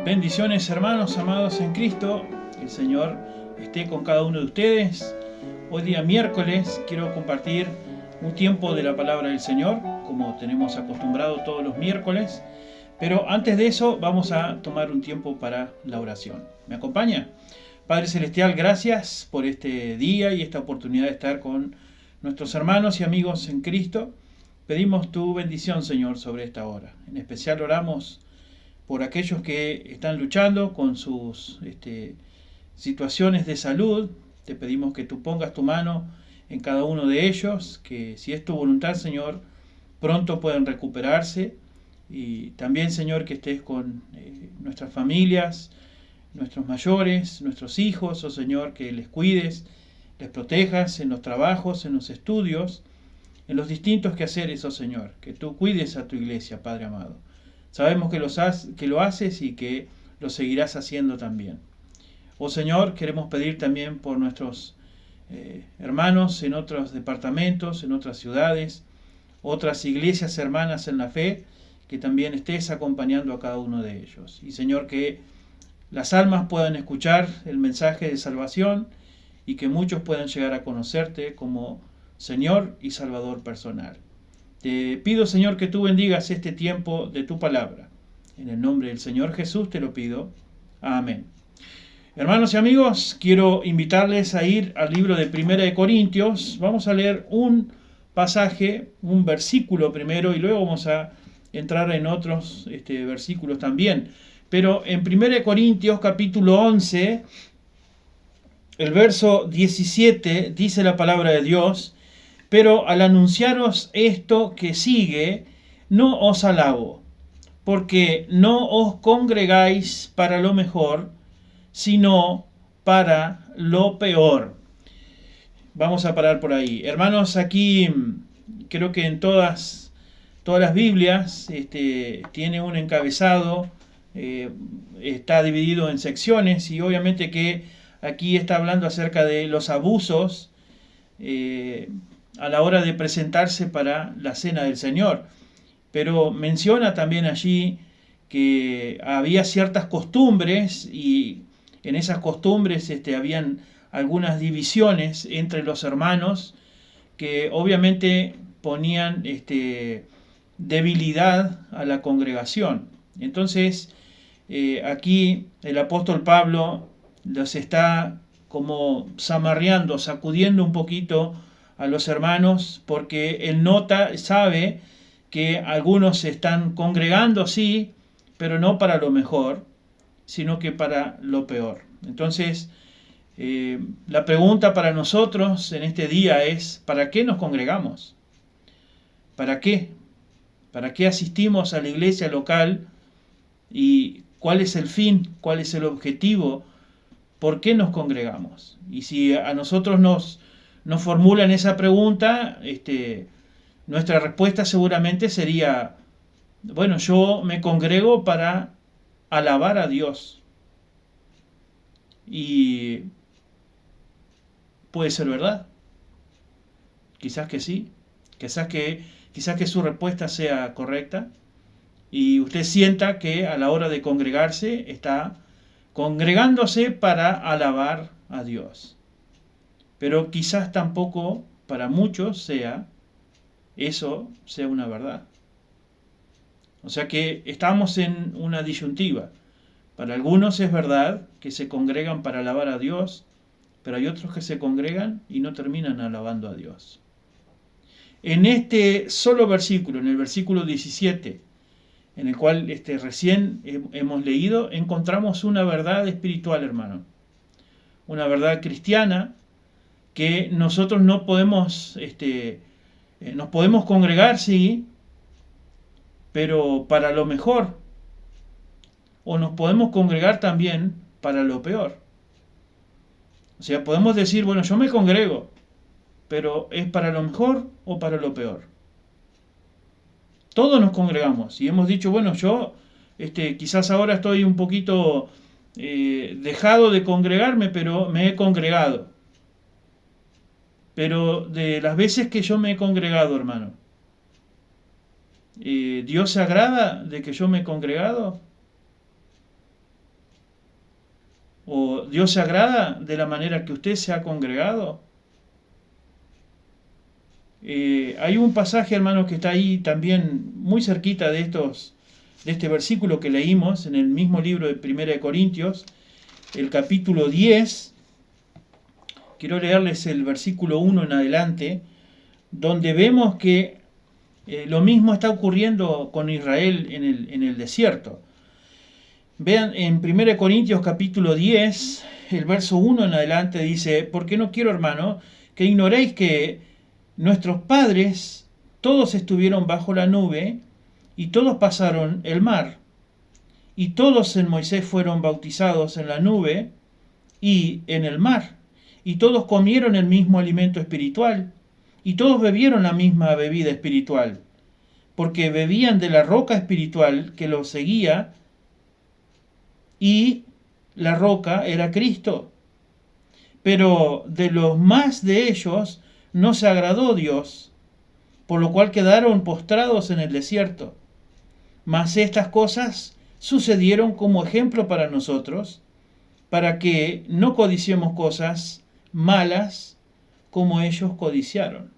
Bendiciones, hermanos amados en Cristo. El Señor esté con cada uno de ustedes. Hoy día miércoles quiero compartir un tiempo de la palabra del Señor, como tenemos acostumbrado todos los miércoles. Pero antes de eso vamos a tomar un tiempo para la oración. ¿Me acompaña? Padre Celestial, gracias por este día y esta oportunidad de estar con nuestros hermanos y amigos en Cristo. Pedimos tu bendición, Señor, sobre esta hora. En especial oramos por aquellos que están luchando con sus situaciones de salud. Te pedimos que tú pongas tu mano en cada uno de ellos, que si es tu voluntad, Señor, pronto puedan recuperarse. Y también, Señor, que estés con nuestras familias, nuestros mayores, nuestros hijos, Señor, que les cuides, les protejas en los trabajos, en los estudios, en los distintos quehaceres, Señor, que tú cuides a tu iglesia, Padre amado. Sabemos que lo haces y que lo seguirás haciendo también. Señor, queremos pedir también por nuestros hermanos en otros departamentos, en otras ciudades, otras iglesias hermanas en la fe, que también estés acompañando a cada uno de ellos. Y Señor, que las almas puedan escuchar el mensaje de salvación y que muchos puedan llegar a conocerte como Señor y Salvador personal. Te pido, Señor, que tú bendigas este tiempo de tu palabra. En el nombre del Señor Jesús te lo pido. Amén. Hermanos y amigos, quiero invitarles a ir al libro de Primera de Corintios. Vamos a leer un pasaje, un versículo primero, y luego vamos a entrar en otros versículos también. Pero en Primera de Corintios, capítulo 11, el verso 17, dice la palabra de Dios: pero al anunciaros esto que sigue, no os alabo, porque no os congregáis para lo mejor, sino para lo peor. Vamos a parar por ahí. Hermanos, aquí creo que en todas las Biblias tiene un encabezado, está dividido en secciones, y obviamente que aquí está hablando acerca de los abusos a la hora de presentarse para la cena del Señor. Pero menciona también allí que había ciertas costumbres, y en esas costumbres habían algunas divisiones entre los hermanos que obviamente ponían debilidad a la congregación. Entonces aquí el apóstol Pablo los está como zamarreando, sacudiendo un poquito a los hermanos, porque él sabe que algunos se están congregando, sí, pero no para lo mejor, sino que para lo peor. Entonces, la pregunta para nosotros en este día es: ¿para qué nos congregamos? ¿Para qué? ¿Para qué asistimos a la iglesia local? ¿Y cuál es el fin? ¿Cuál es el objetivo? ¿Por qué nos congregamos? Y si a nosotros nos formulan esa pregunta, nuestra respuesta seguramente sería: bueno, yo me congrego para alabar a Dios. Y puede ser verdad. Quizás que sí. Quizás que su respuesta sea correcta y usted sienta que a la hora de congregarse está congregándose para alabar a Dios. Pero quizás tampoco para muchos eso sea una verdad. O sea que estamos en una disyuntiva. Para algunos es verdad que se congregan para alabar a Dios, pero hay otros que se congregan y no terminan alabando a Dios. En este solo versículo, en el versículo 17, en el cual recién hemos leído, encontramos una verdad espiritual, hermano. Una verdad cristiana, que nosotros no podemos, nos podemos congregar, sí, pero para lo mejor. O nos podemos congregar también para lo peor. O sea, podemos decir, bueno, yo me congrego, pero ¿es para lo mejor o para lo peor? Todos nos congregamos y hemos dicho, bueno, yo quizás ahora estoy un poquito dejado de congregarme, pero me he congregado. Pero de las veces que yo me he congregado, hermano, ¿Dios se agrada de que yo me he congregado? ¿O Dios se agrada de la manera que usted se ha congregado? Hay un pasaje, hermanos, que está ahí también muy cerquita de este versículo que leímos en el mismo libro de 1 de Corintios, el capítulo 10. Quiero leerles el versículo 1 en adelante, donde vemos que lo mismo está ocurriendo con Israel en el desierto. Vean, en 1 Corintios capítulo 10, el verso 1 en adelante dice: porque no quiero, hermano, que ignoréis que nuestros padres todos estuvieron bajo la nube, y todos pasaron el mar, y todos en Moisés fueron bautizados en la nube y en el mar, y todos comieron el mismo alimento espiritual, y todos bebieron la misma bebida espiritual, porque bebían de la roca espiritual que los seguía, y la roca era Cristo. Pero de los más de ellos no se agradó Dios, por lo cual quedaron postrados en el desierto. Mas estas cosas sucedieron como ejemplo para nosotros, para que no codiciemos cosas malas como ellos codiciaron.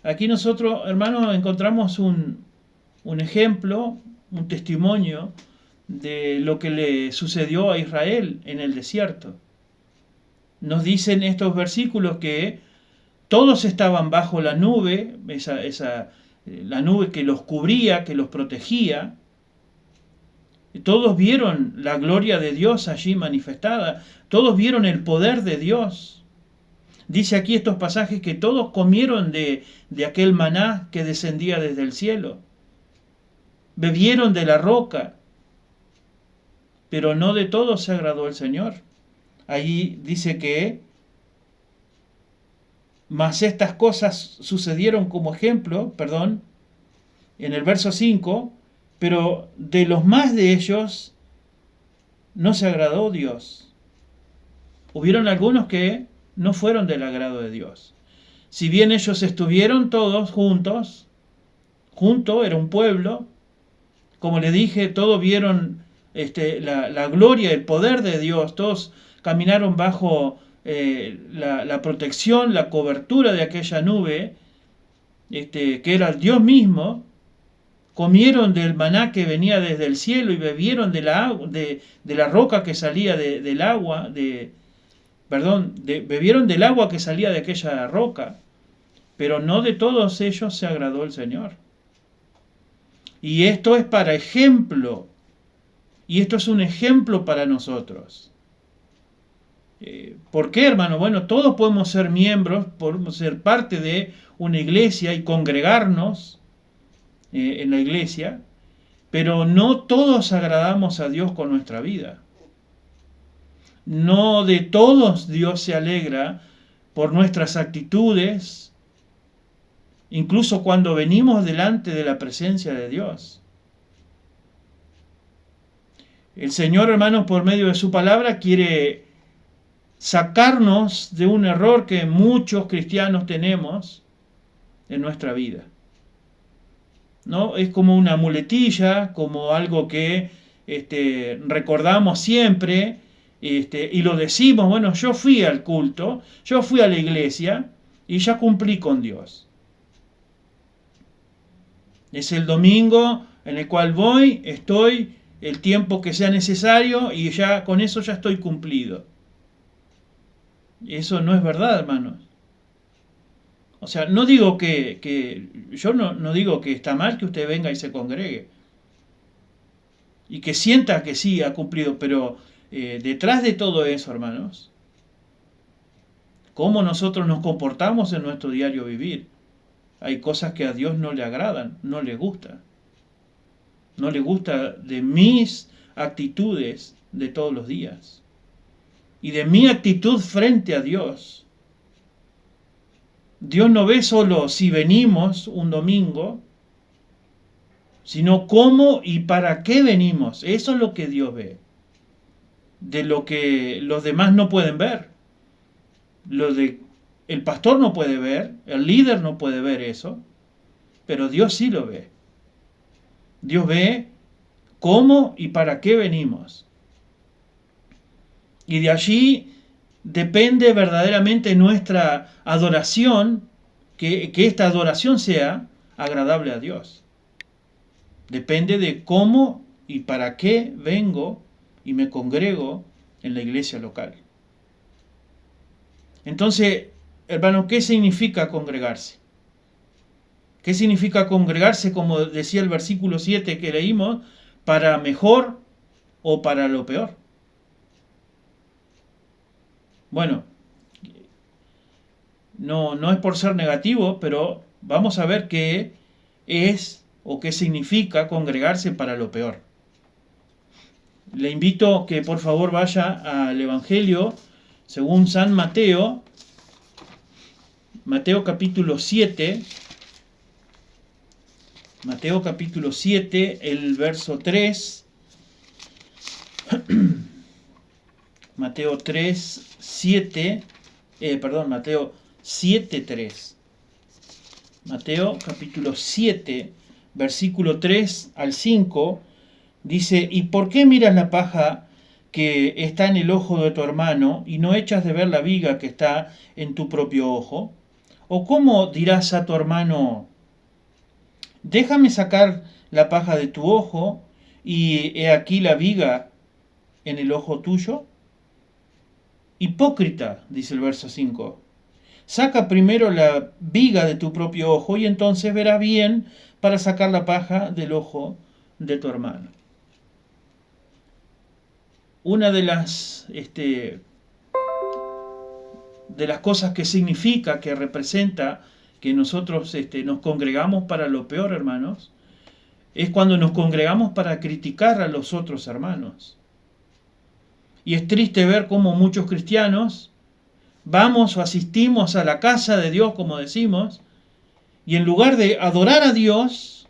Aquí nosotros, hermanos, encontramos un ejemplo, un testimonio de lo que le sucedió a Israel en el desierto. Nos dicen estos versículos que todos estaban bajo la nube, la nube que los cubría, que los protegía. Todos vieron la gloria de Dios allí manifestada. Todos vieron el poder de Dios. Dice aquí estos pasajes que todos comieron de aquel maná que descendía desde el cielo. Bebieron de la roca. Pero no de todos se agradó el Señor. Allí dice que mas estas cosas sucedieron como ejemplo, en el verso 5, pero de los más de ellos no se agradó Dios. Hubieron algunos que no fueron del agrado de Dios. Si bien ellos estuvieron todos juntos, era un pueblo, como le dije, todos vieron la gloria, el poder de Dios, todos caminaron bajo la protección, la cobertura de aquella nube, que era Dios mismo. Comieron del maná que venía desde el cielo y bebieron de la roca que salía del agua, bebieron del agua que salía de aquella roca, pero no de todos ellos se agradó el Señor. Y esto es para ejemplo, y esto es un ejemplo para nosotros. ¿Por qué, hermano? Bueno, todos podemos ser miembros, podemos ser parte de una iglesia y congregarnos en la iglesia, pero no todos agradamos a Dios con nuestra vida. No de todos Dios se alegra por nuestras actitudes, incluso cuando venimos delante de la presencia de Dios. El Señor, hermanos, por medio de su palabra quiere sacarnos de un error que muchos cristianos tenemos en nuestra vida. ¿No? Es como una muletilla, como algo que recordamos siempre, y lo decimos: bueno, yo fui al culto, yo fui a la iglesia y ya cumplí con Dios. Es el domingo en el cual voy, estoy el tiempo que sea necesario y ya con eso ya estoy cumplido. Eso no es verdad, hermanos. O sea, no digo yo no digo que está mal que usted venga y se congregue y que sienta que sí ha cumplido, pero detrás de todo eso, hermanos, cómo nosotros nos comportamos en nuestro diario vivir. Hay cosas que a Dios no le agradan, no le gusta. No le gusta de mis actitudes de todos los días y de mi actitud frente a Dios. Dios no ve solo si venimos un domingo, sino cómo y para qué venimos. Eso es lo que Dios ve. De lo que los demás no pueden ver. El pastor no puede ver, el líder no puede ver eso, pero Dios sí lo ve. Dios ve cómo y para qué venimos. Y de allí depende verdaderamente nuestra adoración, que esta adoración sea agradable a Dios. Depende de cómo y para qué vengo y me congrego en la iglesia local. Entonces, hermano, ¿qué significa congregarse? ¿Qué significa congregarse, como decía el versículo 7 que leímos, para mejor o para lo peor? Bueno, no es por ser negativo, pero vamos a ver qué es o qué significa congregarse para lo peor. Le invito que por favor vaya al Evangelio según San Mateo, Mateo capítulo 7, Mateo capítulo 7, el verso 3, Mateo 3, 7, Mateo 7, 3. Mateo capítulo 7, versículo 3 al 5, dice: ¿Y por qué miras la paja que está en el ojo de tu hermano y no echas de ver la viga que está en tu propio ojo? ¿O cómo dirás a tu hermano: déjame sacar la paja de tu ojo, y he aquí la viga en el ojo tuyo? Hipócrita, dice el verso 5, saca primero la viga de tu propio ojo y entonces verás bien para sacar la paja del ojo de tu hermano. Una de las cosas que significa, que representa que nosotros nos congregamos para lo peor, hermanos, es cuando nos congregamos para criticar a los otros hermanos. Y es triste ver cómo muchos cristianos vamos o asistimos a la casa de Dios, como decimos, y en lugar de adorar a Dios,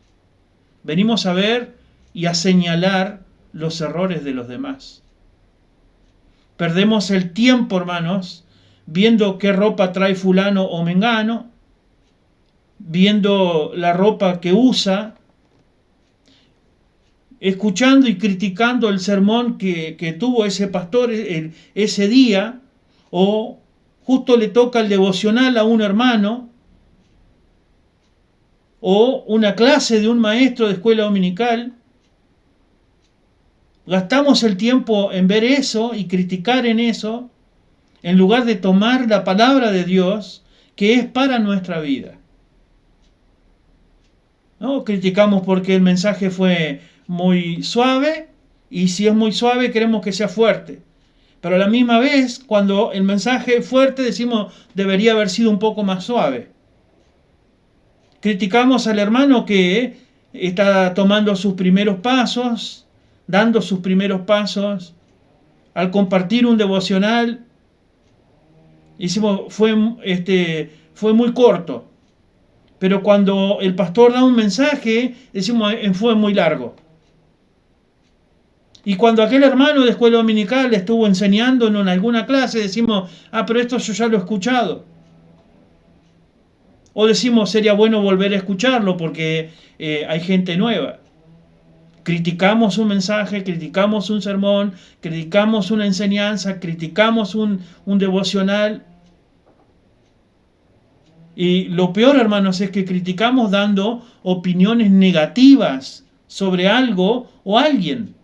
venimos a ver y a señalar los errores de los demás. Perdemos el tiempo, hermanos, viendo qué ropa trae fulano o mengano, viendo la ropa que usa, escuchando y criticando el sermón que tuvo ese pastor ese día, o justo le toca el devocional a un hermano, o una clase de un maestro de escuela dominical. Gastamos el tiempo en ver eso y criticar en eso, en lugar de tomar la palabra de Dios, que es para nuestra vida. ¿No? Criticamos porque el mensaje fue muy suave, y si es muy suave queremos que sea fuerte. Pero a la misma vez, cuando el mensaje es fuerte, decimos debería haber sido un poco más suave. Criticamos al hermano que está tomando sus primeros pasos, dando sus primeros pasos, al compartir un devocional, decimos fue muy corto. Pero cuando el pastor da un mensaje, decimos fue muy largo. Y cuando aquel hermano de escuela dominical estuvo enseñándonos en alguna clase, decimos, pero esto yo ya lo he escuchado. O decimos, sería bueno volver a escucharlo porque hay gente nueva. Criticamos un mensaje, criticamos un sermón, criticamos una enseñanza, criticamos un devocional. Y lo peor, hermanos, es que criticamos dando opiniones negativas sobre algo o alguien.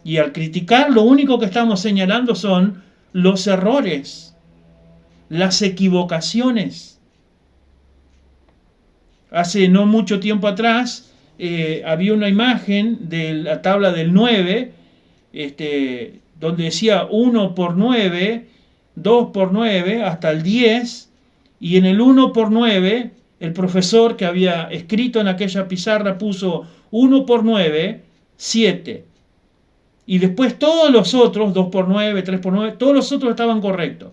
Y al criticar, lo único que estamos señalando son los errores, las equivocaciones. Hace no mucho tiempo atrás había una imagen de la tabla del 9, donde decía 1 por 9, 2 por 9, hasta el 10, y en el 1 por 9, el profesor que había escrito en aquella pizarra puso 1 por 9, 7. Y después todos los otros, 2 por 9, 3 por 9, todos los otros estaban correctos.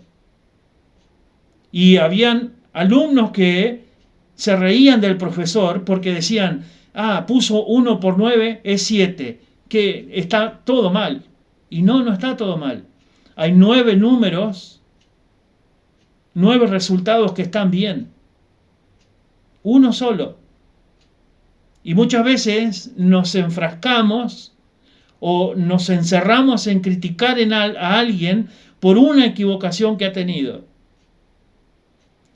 Y habían alumnos que se reían del profesor porque decían, puso 1 por 9 es 7, que está todo mal. Y no está todo mal. Hay 9 números, 9 resultados que están bien. Uno solo. Y muchas veces nos enfrascamos o nos encerramos en criticar a alguien por una equivocación que ha tenido.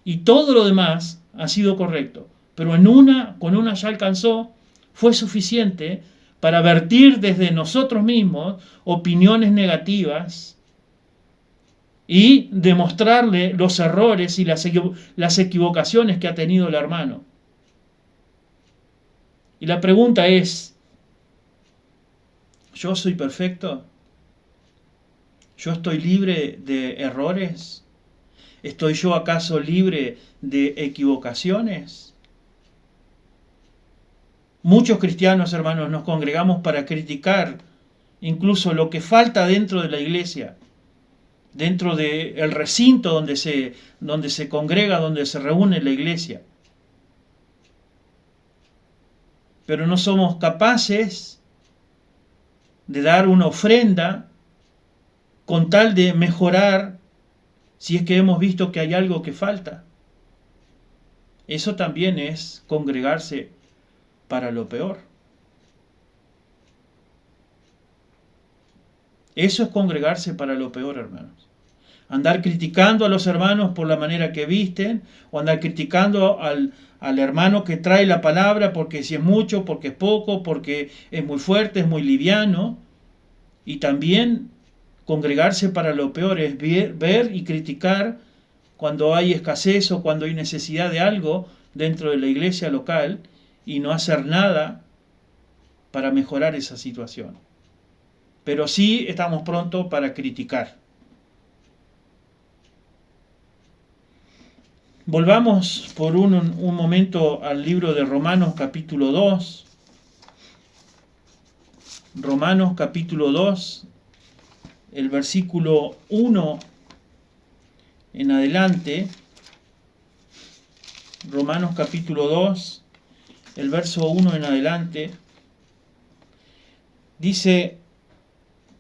Y todo lo demás ha sido correcto. Pero con una ya alcanzó, fue suficiente para vertir desde nosotros mismos opiniones negativas y demostrarle los errores y las equivocaciones que ha tenido el hermano. Y la pregunta es, ¿yo soy perfecto? ¿Yo estoy libre de errores? ¿Estoy yo acaso libre de equivocaciones? Muchos cristianos, hermanos, nos congregamos para criticar incluso lo que falta dentro de la iglesia, dentro del recinto donde se congrega, donde se reúne la iglesia. Pero no somos capaces de dar una ofrenda con tal de mejorar si es que hemos visto que hay algo que falta. Eso también es congregarse para lo peor. Eso es congregarse para lo peor, hermanos. Andar criticando a los hermanos por la manera que visten, o andar criticando al hermano que trae la palabra porque si es mucho, porque es poco, porque es muy fuerte, es muy liviano. Y también congregarse para lo peor es ver y criticar cuando hay escasez o cuando hay necesidad de algo dentro de la iglesia local y no hacer nada para mejorar esa situación. Pero sí estamos prontos para criticar. Volvamos por un momento al libro de Romanos capítulo 2. Romanos capítulo 2, el versículo 1 en adelante. Romanos capítulo 2, el verso 1 en adelante. Dice: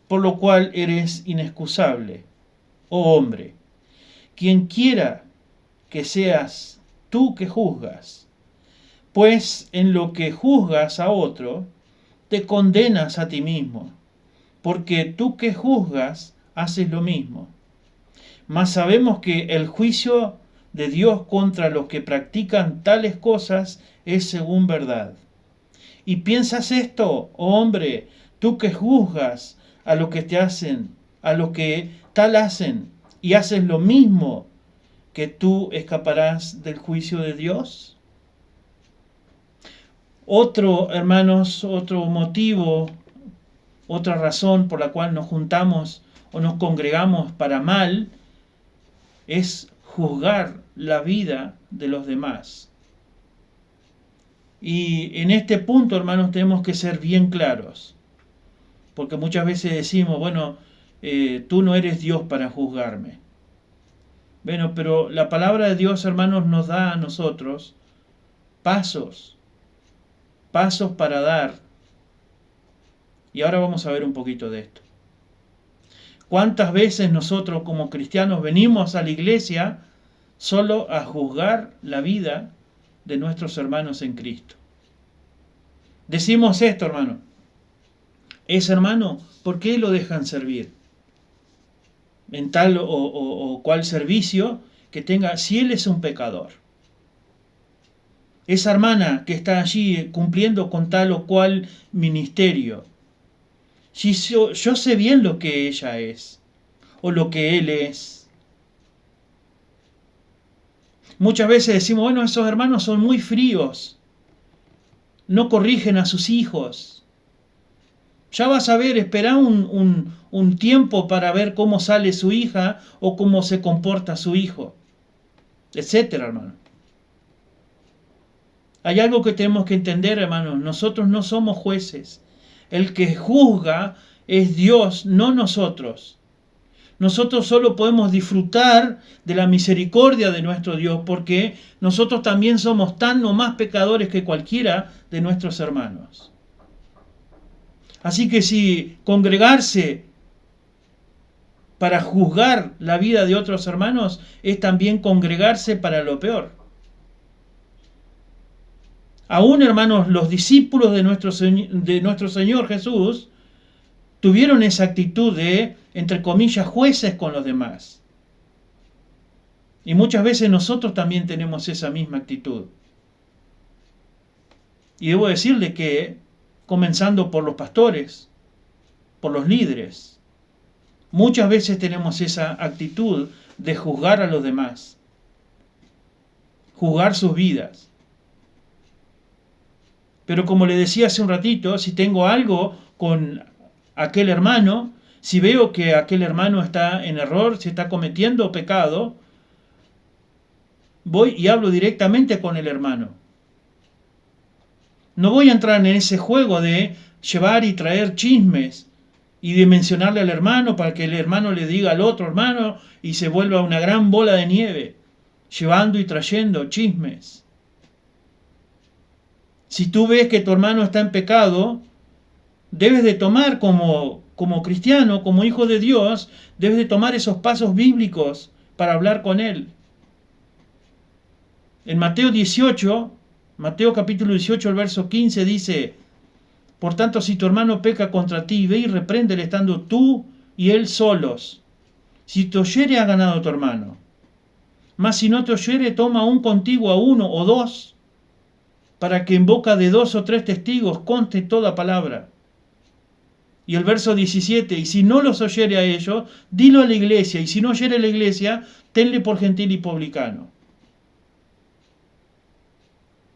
por lo cual eres inexcusable, oh hombre, quien quiera que seas tú que juzgas, pues en lo que juzgas a otro, te condenas a ti mismo, porque tú que juzgas haces lo mismo. Mas sabemos que el juicio de Dios contra los que practican tales cosas es según verdad. Y piensas esto, oh hombre, tú que juzgas a lo que te hacen, a lo que tal hacen, y haces lo mismo, que tú escaparás del juicio de Dios. Hermanos, otro motivo, otra razón por la cual nos juntamos o nos congregamos para mal, es juzgar la vida de los demás. Y en este punto, hermanos, tenemos que ser bien claros, porque muchas veces decimos, bueno, tú no eres Dios para juzgarme. Bueno, pero la palabra de Dios, hermanos, nos da a nosotros pasos para dar. Y ahora vamos a ver un poquito de esto. ¿Cuántas veces nosotros como cristianos venimos a la iglesia solo a juzgar la vida de nuestros hermanos en Cristo? Decimos esto, hermano. Ese hermano, ¿por qué lo dejan servir en tal o cual servicio que tenga, si él es un pecador? Esa hermana que está allí cumpliendo con tal o cual ministerio, si yo sé bien lo que ella es o lo que él es. Muchas veces decimos, bueno, esos hermanos son muy fríos, no corrigen a sus hijos. Ya vas a ver, espera un tiempo para ver cómo sale su hija o cómo se comporta su hijo, etcétera, hermano. Hay algo que tenemos que entender, hermanos. Nosotros no somos jueces. El que juzga es Dios, no nosotros. Nosotros solo podemos disfrutar de la misericordia de nuestro Dios, porque nosotros también somos tan o más pecadores que cualquiera de nuestros hermanos. Así que si congregarse para juzgar la vida de otros hermanos es también congregarse para lo peor. Aún, hermanos, los discípulos de nuestro Señor Jesús tuvieron esa actitud de, entre comillas, jueces con los demás. Y muchas veces nosotros también tenemos esa misma actitud. Y debo decirle que, comenzando por los pastores, por los líderes, muchas veces tenemos esa actitud de juzgar a los demás, juzgar sus vidas. Pero como le decía hace un ratito, si tengo algo con aquel hermano, si veo que aquel hermano está en error, si está cometiendo pecado, voy y hablo directamente con el hermano. No voy a entrar en ese juego de llevar y traer chismes y de mencionarle al hermano para que el hermano le diga al otro hermano y se vuelva una gran bola de nieve, llevando y trayendo chismes. Si tú ves que tu hermano está en pecado, debes de tomar como cristiano, como hijo de Dios, debes de tomar esos pasos bíblicos para hablar con él. En Mateo capítulo 18, el verso 15 dice: por tanto, si tu hermano peca contra ti, ve y repréndele estando tú y él solos. Si te oyere, ha ganado tu hermano. Mas si no te oyere, toma aún contigo a uno o dos, para que en boca de 2 o 3 testigos conste toda palabra. Y el verso 17, y si no los oyere a ellos, dilo a la iglesia, y si no oyere a la iglesia, tenle por gentil y publicano.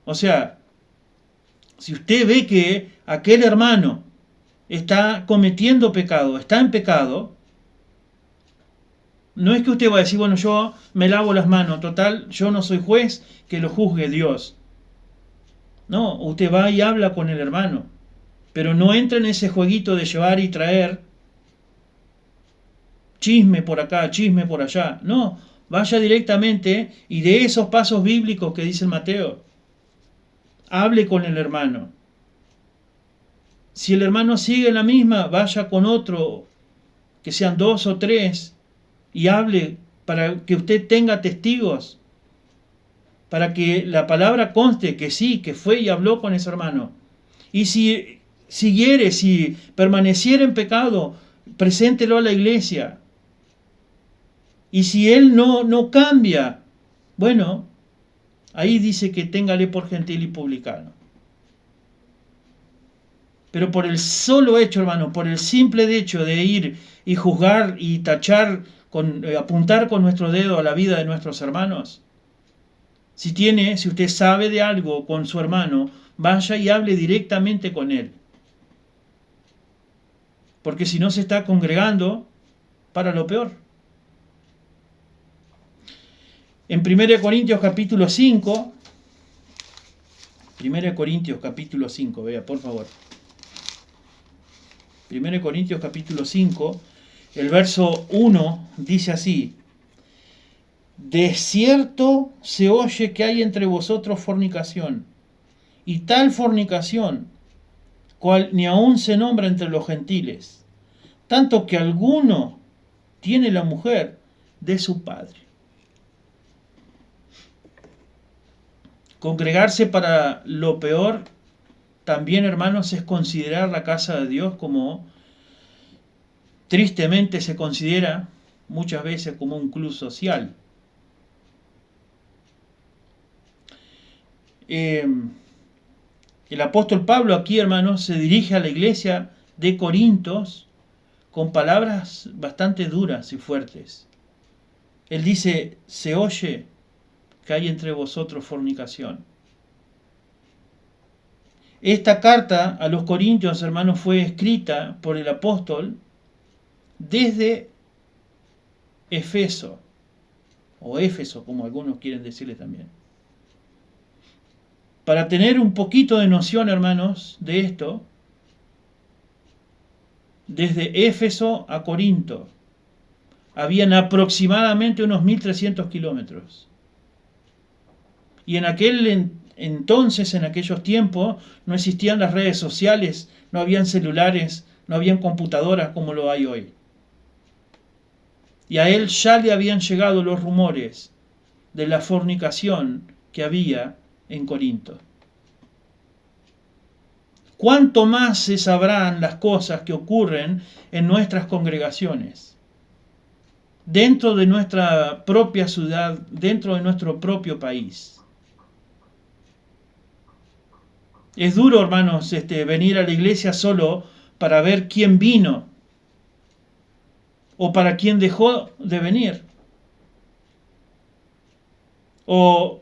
O sea, si usted ve que aquel hermano está cometiendo pecado, está en pecado, no es que usted va a decir, bueno, yo me lavo las manos, total, yo no soy juez, que lo juzgue Dios. No, usted va y habla con el hermano, pero no entra en ese jueguito de llevar y traer chisme por acá, chisme por allá. No, vaya directamente y de esos pasos bíblicos que dice el Mateo, hable con el hermano. Si el hermano sigue la misma, vaya con otro, que sean 2 o 3, y hable para que usted tenga testigos, para que la palabra conste que sí, que fue y habló con ese hermano. Y si siguiere, si permaneciera en pecado, preséntelo a la iglesia. Y si él no cambia, bueno, ahí dice que téngale por gentil y publicano. Pero por el solo hecho, hermano, por el simple hecho de ir y juzgar y tachar, apuntar con nuestro dedo a la vida de nuestros hermanos, si usted sabe de algo con su hermano, vaya y hable directamente con él. Porque si no se está congregando para lo peor. En 1 Corintios capítulo 5, 1 Corintios capítulo 5, vea por favor. 1 Corintios capítulo 5, el verso 1 dice así: de cierto se oye que hay entre vosotros fornicación, y tal fornicación, cual ni aun se nombra entre los gentiles, tanto que alguno tiene la mujer de su padre. Congregarse para lo peor también, hermanos, es considerar la casa de Dios como tristemente se considera muchas veces como un club social. El apóstol Pablo aquí, hermanos, se dirige a la iglesia de Corintios con palabras bastante duras y fuertes. Él dice: se oye que hay entre vosotros fornicación. Esta carta a los Corintios, hermanos, fue escrita por el apóstol desde Éfeso, o Éfeso, como algunos quieren decirle también. Para tener un poquito de noción, hermanos, de esto, desde Éfeso a Corinto habían aproximadamente unos 1300 kilómetros. Y en aquel entonces, en aquellos tiempos, no existían las redes sociales, no habían celulares, no habían computadoras como lo hay hoy. Y a él ya le habían llegado los rumores de la fornicación que había en Corinto. cuánto más se sabrán las cosas que ocurren en nuestras congregaciones, dentro de nuestra propia ciudad, dentro de nuestro propio país. Es duro, hermanos, venir a la iglesia solo para ver quién vino o para quién dejó de venir. O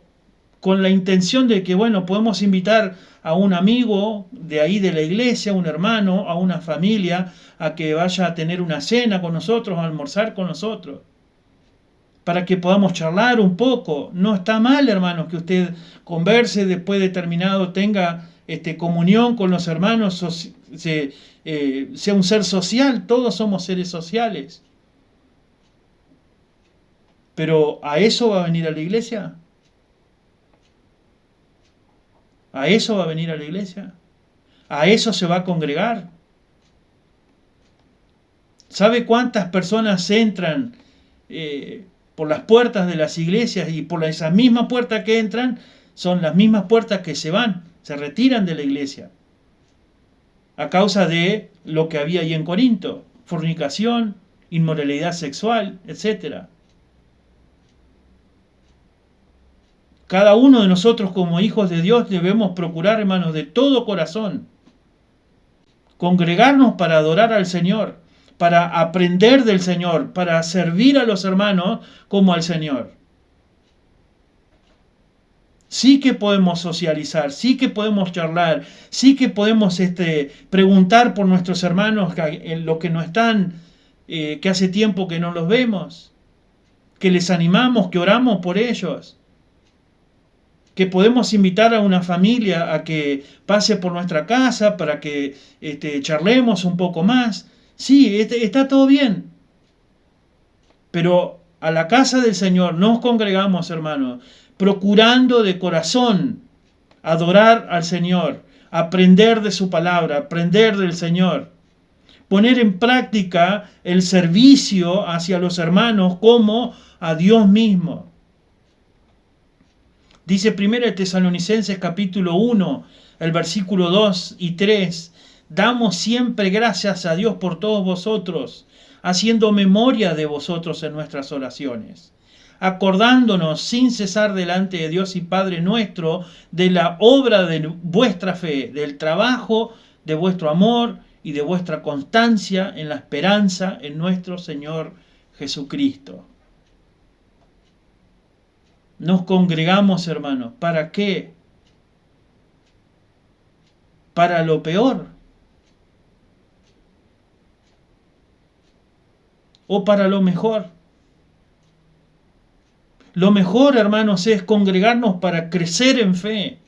con la intención de que, bueno, podemos invitar a un amigo de ahí de la iglesia, a un hermano, a una familia, a que vaya a tener una cena con nosotros, a almorzar con nosotros, para que podamos charlar un poco. No está mal, hermanos, que usted converse después de terminado, tenga comunión con los hermanos, sea un ser social, todos somos seres sociales. Pero ¿a eso va a venir a la iglesia? ¿A eso va a venir a la iglesia? ¿A eso se va a congregar? ¿Sabe cuántas personas entran por las puertas de las iglesias y por esas mismas puertas que entran son las mismas puertas que se van, se retiran de la iglesia? A causa de lo que había ahí en Corinto, fornicación, inmoralidad sexual, etc. Cada uno de nosotros como hijos de Dios debemos procurar, hermanos, de todo corazón, congregarnos para adorar al Señor, para aprender del Señor, para servir a los hermanos como al Señor. Sí que podemos socializar, sí que podemos charlar, sí que podemos preguntar por nuestros hermanos los que no están, que hace tiempo que no los vemos, que les animamos, que oramos por ellos, que podemos invitar a una familia a que pase por nuestra casa para que charlemos un poco más. Sí, está todo bien. Pero a la casa del Señor nos congregamos, hermanos, procurando de corazón adorar al Señor, aprender de su palabra, aprender del Señor, poner en práctica el servicio hacia los hermanos como a Dios mismo. Dice 1 Tesalonicenses capítulo 1, el versículo 2 y 3, damos siempre gracias a Dios por todos vosotros, haciendo memoria de vosotros en nuestras oraciones, acordándonos sin cesar delante de Dios y Padre nuestro de la obra de vuestra fe, del trabajo de vuestro amor y de vuestra constancia en la esperanza en nuestro Señor Jesucristo. Nos congregamos, hermanos, ¿para qué? Para lo peor o para lo mejor. Lo mejor, hermanos, es congregarnos para crecer en fe.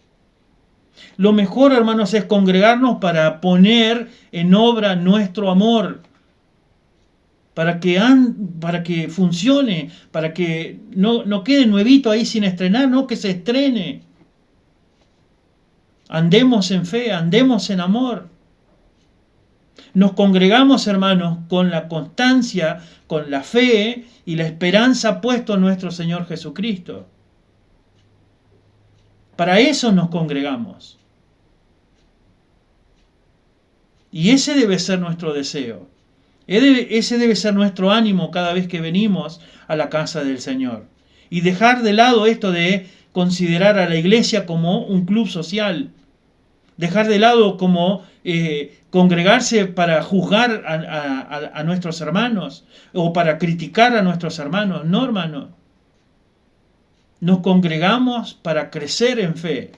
Lo mejor, hermanos, es congregarnos para poner en obra nuestro amor, para que funcione, para que no quede nuevito ahí sin estrenar, no, que se estrene. Andemos en fe, andemos en amor. Nos congregamos, hermanos, con la constancia, con la fe y la esperanza puesto en nuestro Señor Jesucristo. Para eso nos congregamos. Y ese debe ser nuestro deseo. Ese debe ser nuestro ánimo cada vez que venimos a la casa del Señor. Y dejar de lado esto de considerar a la iglesia como un club social. Dejar de lado como congregarse para juzgar a nuestros hermanos o para criticar a nuestros hermanos. No, hermano. Nos congregamos para crecer en fe.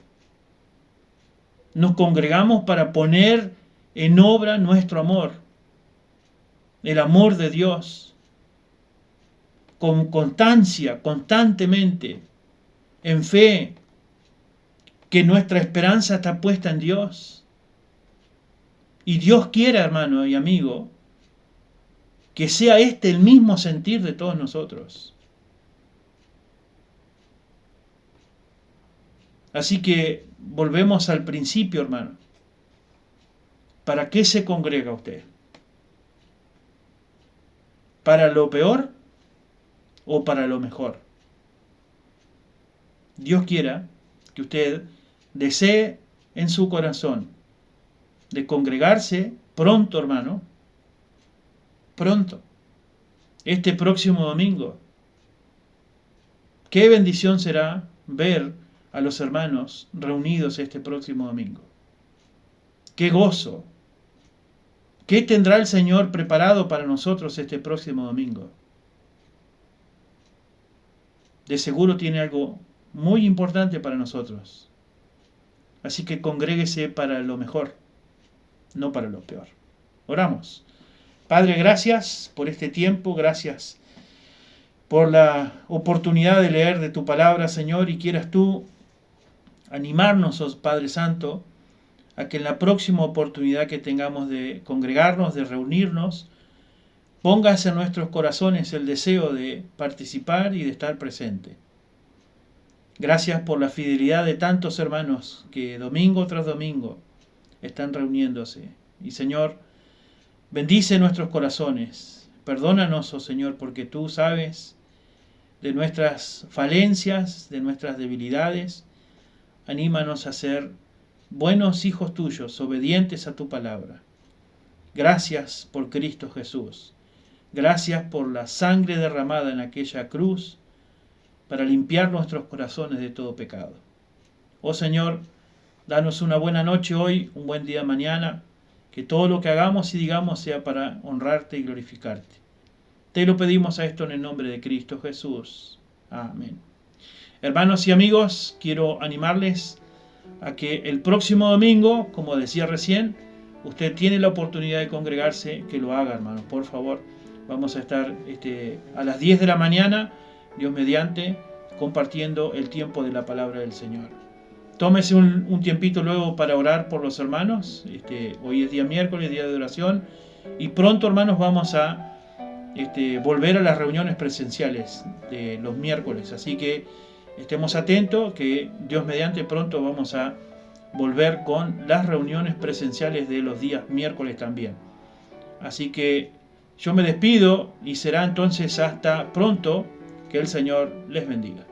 Nos congregamos para poner en obra nuestro amor. El amor de Dios, con constancia, constantemente, en fe, que nuestra esperanza está puesta en Dios. Y Dios quiere, hermano y amigo, que sea el mismo sentir de todos nosotros. Así que volvemos al principio, hermano. ¿Para qué se congrega usted? ¿Para lo peor o para lo mejor? Dios quiera que usted desee en su corazón de congregarse pronto, hermano, pronto, este próximo domingo. Qué bendición será ver a los hermanos reunidos este próximo domingo. Qué gozo. ¿Qué tendrá el Señor preparado para nosotros este próximo domingo? De seguro tiene algo muy importante para nosotros. Así que congréguese para lo mejor, no para lo peor. Oramos. Padre, gracias por este tiempo, gracias por la oportunidad de leer de tu palabra, Señor, y quieras tú animarnos, oh Padre Santo, a que en la próxima oportunidad que tengamos de congregarnos, de reunirnos, pongas en nuestros corazones el deseo de participar y de estar presente. Gracias por la fidelidad de tantos hermanos que domingo tras domingo están reuniéndose. Y Señor, bendice nuestros corazones. Perdónanos, oh Señor, porque tú sabes de nuestras falencias, de nuestras debilidades. Anímanos a ser buenos hijos tuyos, obedientes a tu palabra. Gracias por Cristo Jesús. Gracias por la sangre derramada en aquella cruz para limpiar nuestros corazones de todo pecado. Oh Señor, danos una buena noche hoy, un buen día mañana, que todo lo que hagamos y digamos sea para honrarte y glorificarte. Te lo pedimos a esto en el nombre de Cristo Jesús. Amén. Hermanos y amigos, quiero animarles a que el próximo domingo, como decía recién, usted tiene la oportunidad de congregarse, que lo haga, hermanos, por favor. Vamos a estar a las 10 de la mañana, Dios mediante, compartiendo el tiempo de la palabra del Señor. Tómese un tiempito luego para orar por los hermanos. Hoy es día miércoles, día de oración, y pronto, hermanos, vamos a volver a las reuniones presenciales de los miércoles. Así que estemos atentos, que Dios mediante pronto vamos a volver con las reuniones presenciales de los días miércoles también. Así que yo me despido y será entonces hasta pronto. Que el Señor les bendiga.